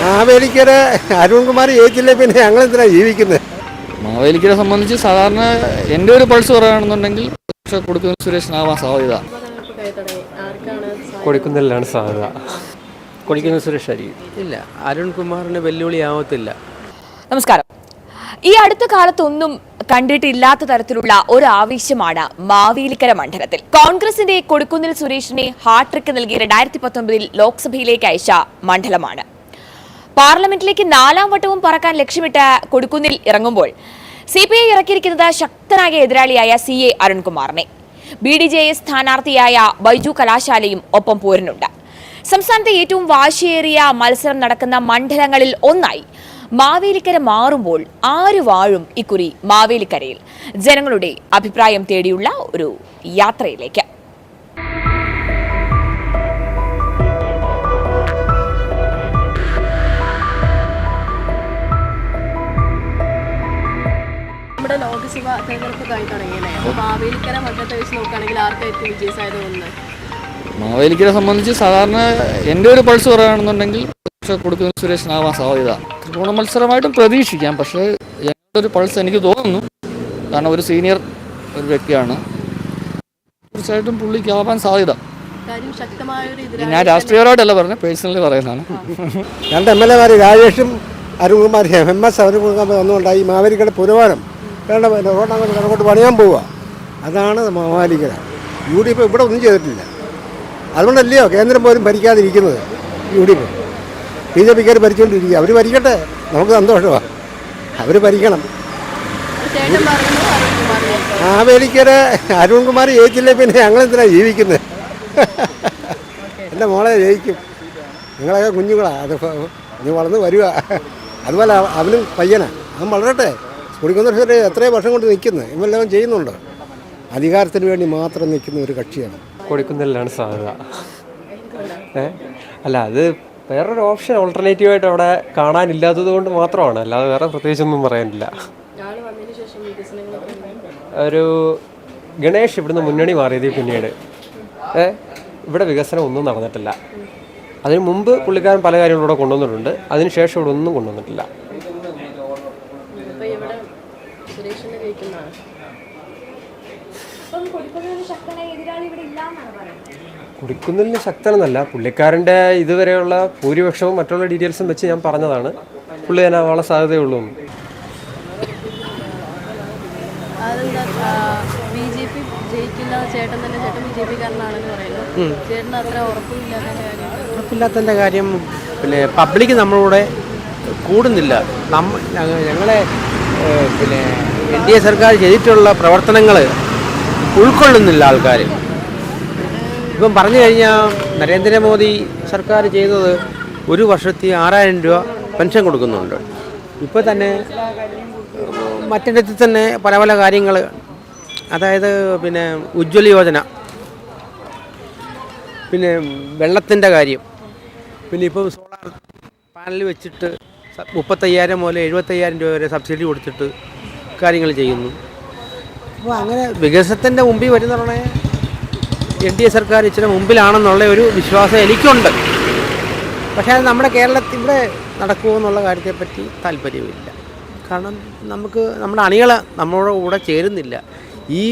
മാവേലിക്കര അരുൺകുമാർ ജയിച്ചില്ലേ പിന്നെ ഞങ്ങൾ എന്തിനാ ജീവിക്കുന്നത്? മാവേലിക്കരെ സംബന്ധിച്ച് സാധാരണ എൻ്റെ ഒരു പൾസ് പറയുകയാണെന്നുണ്ടെങ്കിൽ കൊടുക്കുന്ന സുരേഷിനാവാൻ സാധ്യത. കൊടിക്കുന്നിലാണ് സാധ്യത. കൊടിക്കുന്ന സുരേഷ് ആയിരിക്കും. ഇല്ല, അരുൺകുമാറിന് വെല്ലുവിളി ആവത്തില്ല. നമസ്കാരം. ഈ അടുത്ത കാലത്തൊന്നും കണ്ടിട്ടില്ലാത്ത തരത്തിലുള്ള ഒരു ആവേശമാണ് മാവേലിക്കര മണ്ഡലത്തിൽ. കോൺഗ്രസിന്റെ കൊടിക്കുന്നിൽ സുരേഷിനെ ഹാട്രിക്ക് നൽകി 2019 ലോക്സഭയിലേക്ക് അയച്ച മണ്ഡലമാണ്. പാർലമെന്റിലേക്ക് 4ാം വട്ടവും പറക്കാൻ ലക്ഷ്യമിട്ട് കൊടിക്കുന്നിൽ ഇറങ്ങുമ്പോൾ CPI ഇറക്കിയിരിക്കുന്നത് ശക്തനായ എതിരാളിയായ CA അരുൺകുമാറിനെ. BDJS സ്ഥാനാർത്ഥിയായ ബൈജു കലാശാലയും ഒപ്പം പോരുന്നുണ്ട്. സംസ്ഥാനത്തെ ഏറ്റവും വാശിയേറിയ മത്സരം നടക്കുന്ന മണ്ഡലങ്ങളിൽ ഒന്നായി മാവേലിക്കര മാറുമ്പോൾ ആര് വാഴും ഇക്കുറി മാവേലിക്കരയിൽ? ജനങ്ങളുടെ അഭിപ്രായം തേടിയുള്ള ഒരു യാത്രയിലേക്ക്. നമ്മുടെ ലോക്സഭാ തെരഞ്ഞെടുപ്പ് കഴിഞ്ഞു തുടങ്ങിയല്ലേ? അപ്പോൾ മാവേലിക്കര മണ്ഡലത്തെ വെച്ച് നോക്കുകയാണെങ്കിൽ ആർക്കായിരിക്കും വിജയസാധ്യത തോന്നുന്നത്? മാവേലിക്കരെ സംബന്ധിച്ച് സാധാരണ എൻ്റെ ഒരു പൾസ് പറയുകയാണെന്നുണ്ടെങ്കിൽ കൊടുക്കുന്ന സുരേഷിനാവാൻ സാധ്യത. ത്രികോണ മത്സരമായിട്ടും പ്രതീക്ഷിക്കാം. പക്ഷേ എൻ്റെ ഒരു പൾസ് എനിക്ക് തോന്നുന്നു, കാരണം ഒരു സീനിയർ ഒരു വ്യക്തിയാണ്, തീർച്ചയായിട്ടും പുള്ളിക്കാവാൻ സാധ്യത. ഞാൻ രാഷ്ട്രീയപരമായിട്ടല്ല പറഞ്ഞത്, പേഴ്സണലി പറയുന്നതാണ്. 2 MLA രാജേഷും അരുൺകുമാർ MS അരുൺകുമാർ വന്നുകൊണ്ടായി മാവേലിക്കര പുരവാരം വേണ്ട റോഡങ്ങോട്ട് കടങ്ങോട്ട് പണിയാൻ പോവുക. അതാണ് മാവേലിക്കര. UDP ഇവിടെ ഒന്നും ചെയ്തിട്ടില്ല. അതുകൊണ്ടല്ലയോ കേന്ദ്രം പോലും ഭരിക്കാതിരിക്കുന്നത്. UDP BJPക്കാർ ഭരിച്ചുകൊണ്ടിരിക്കുക. അവർ ഭരിക്കട്ടെ, നമുക്ക് സന്തോഷമാണ്. അവർ ഭരിക്കണം. മാവേലിക്കര അരുൺകുമാർ ജയിച്ചില്ലേ പിന്നെ ഞങ്ങൾ എന്തിനാ ജീവിക്കുന്നത്? എൻ്റെ മോളെ ജയിക്കും. നിങ്ങളൊക്കെ കുഞ്ഞുങ്ങളാണ്, അത് ഇനി വളർന്ന് വരിക. അതുപോലെ അവനും പയ്യനാണ്, അവൻ വളരട്ടെ. കൊടിക്കുന്നിൽ എത്രയോ വർഷം കൊണ്ട് നിൽക്കുന്നത്, ഇവെല്ലാം ചെയ്യുന്നുണ്ട്. അധികാരത്തിന് വേണ്ടി മാത്രം നിൽക്കുന്ന ഒരു കക്ഷിയാണ്. കൊടിക്കുന്നിലാണ് സാധ്യത. അല്ല, അത് വേറൊരു ഓപ്ഷൻ ഓൾട്ടർനേറ്റീവായിട്ട് അവിടെ കാണാനില്ലാത്തത് കൊണ്ട് മാത്രമാണ്, അല്ലാതെ വേറെ പ്രത്യേകിച്ചൊന്നും പറയാനില്ല. ഒരു ഗണേഷ് ഇവിടുന്ന് മുന്നണി മാറിയത് പിന്നീട് ഇവിടെ വികസനം ഒന്നും നടന്നിട്ടില്ല. അതിന് മുമ്പ് പുള്ളിക്കാരൻ പല കാര്യങ്ങളും ഇവിടെ കൊണ്ടുവന്നിട്ടുണ്ട്, അതിനുശേഷം ഇവിടെ ഒന്നും കൊണ്ടുവന്നിട്ടില്ല. കൊടിക്കുന്നിലിന് ശക്തനെന്നല്ല, പുള്ളിക്കാരൻ്റെ ഇതുവരെയുള്ള ഭൂരിപക്ഷവും മറ്റുള്ള ഡീറ്റെയിൽസും വെച്ച് ഞാൻ പറഞ്ഞതാണ് പുള്ളി അതിനാവാനുള്ള സാധ്യതയുള്ളൂ. BJP ജയിക്കില്ല, ചേട്ടൻ തന്നെ, ചേട്ടൻ BJPക്കാരനാണെന്ന് പറയുന്നു. ചേട്ടൻ അത്ര ഉറപ്പില്ലാത്തതിൻ്റെ കാര്യം പിന്നെ പബ്ലിക് നമ്മളൂടെ കൂടുന്നില്ല. ഞങ്ങളെ പിന്നെ NDA സർക്കാർ ചെയ്തിട്ടുള്ള പ്രവർത്തനങ്ങൾ ഉൾക്കൊള്ളുന്നില്ല ആൾക്കാർ. ഇപ്പം പറഞ്ഞു കഴിഞ്ഞാൽ നരേന്ദ്രമോദി സർക്കാർ ചെയ്തത് 1 വർഷത്തിൽ 6000 രൂപ പെൻഷൻ കൊടുക്കുന്നുണ്ട്. ഇപ്പോൾ തന്നെ മറ്റിടത്തിൽ തന്നെ പല പല കാര്യങ്ങൾ, അതായത് പിന്നെ ഉജ്ജ്വല യോജന, പിന്നെ വെള്ളത്തിൻ്റെ കാര്യം, പിന്നെ ഇപ്പോൾ സോളാർ പാനൽ വെച്ചിട്ട് 35,000 മുതൽ 75,000 രൂപ വരെ സബ്സിഡി കൊടുത്തിട്ട് കാര്യങ്ങൾ ചെയ്യുന്നു. അപ്പോൾ അങ്ങനെ വികസനത്തിൻ്റെ മുമ്പിൽ വരുന്നതാണ് NDA സർക്കാർ ഇച്ചിരി മുമ്പിലാണെന്നുള്ള ഒരു വിശ്വാസം എനിക്കുണ്ട്. പക്ഷേ അത് നമ്മുടെ കേരളത്തിൽ ഇവിടെ നടക്കുമോ എന്നുള്ള കാര്യത്തെപ്പറ്റി താല്പര്യമില്ല. കാരണം നമ്മുടെ അണികൾ നമ്മളോട് കൂടെ ചേരുന്നില്ല. ഈ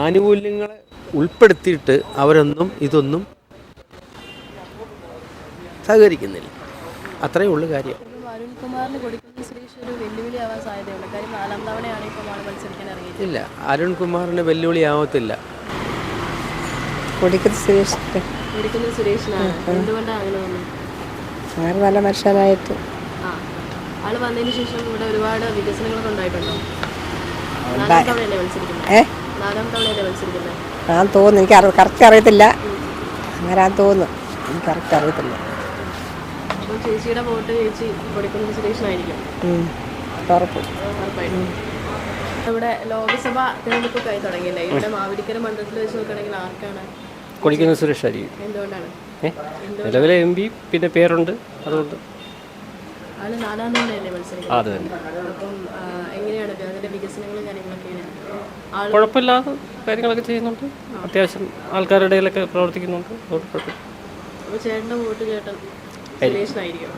ആനുകൂല്യങ്ങളെ ഉൾപ്പെടുത്തിയിട്ട് അവരൊന്നും ഇതൊന്നും സഹകരിക്കുന്നില്ല. അത്രയേ ഉള്ളൂ കാര്യം. അരുൺകുമാറിന് കൊടുക്കുന്ന സുരേഷ് ഒരു വെല്ലുവിളി ആവാൻ സാധ്യതയുണ്ട്. കാര്യം 4ാം തവണയാണ് ഇപ്പോൾ മത്സരിക്കാൻ ഇറങ്ങിയത്. ഇല്ല, അരുൺകുമാറിന് വെല്ലുവിളി ആവത്തില്ല. കൊടുക്കുന്ന സുരേഷിനാണ്. എന്തുകൊണ്ടാണ് അങ്ങനെ തോന്നുന്നത്? അങ്ങനെ നല്ല മനുഷ്യനായിട്ട് ആള് വന്നതിന് ശേഷം ഇവിടെ ഒരുപാട് വികസനങ്ങളൊക്കെ ഉണ്ടായിട്ടുണ്ടോ? 4ാം തവണയല്ലേ മത്സരിക്കുന്നത്? 4ാം തവണയല്ലേ മത്സരിക്കുന്നത്? ഞാൻ തോന്നുന്നു, എനിക്ക് കറക്റ്റ് അറിയത്തില്ല. അങ്ങനെ ഞാൻ തോന്നുന്നു, എനിക്ക് കറക്റ്റ് അറിയത്തില്ല. അപ്പോൾ ചേച്ചിയുടെ വോട്ട് ചേച്ചി കൊടുക്കുന്നത് സുരേഷിനായിരിക്കും? ഉറപ്പായിട്ടും. ഇവിടെ ലോക്സഭാ തെരഞ്ഞെടുപ്പ് ആയി തുടങ്ങിയില്ലേ? ഇവിടെ മാവേലിക്കര മണ്ഡലത്തിൽ വെച്ച് നോക്കുകയാണെങ്കിൽ ആർക്കാണ്? കൊടിക്കുന്ന സുരേഷ് ആയിരിക്കും. എന്തുകൊണ്ടാണ്? നിലവിലെ MP പിന്നെ പേരുണ്ട്, അതുകൊണ്ട്. ആള് 4ാം തവണയല്ലേ മത്സരിക്കുന്നത്? അത് തന്നെ. അപ്പം എങ്ങനെയാണ് അതിന്റെ വികസനങ്ങളും കാര്യങ്ങളൊക്കെ? കുഴപ്പമില്ലാതെ കാര്യങ്ങളൊക്കെ ചെയ്യുന്നുണ്ട്, അത്യാവശ്യം ആൾക്കാരുടെ ഇടയിലൊക്കെ പ്രവർത്തിക്കുന്നുണ്ട്. അപ്പോൾ ചേട്ടൻ്റെ വോട്ട് ചേട്ടൻ സുരേഷിനായിരിക്കും.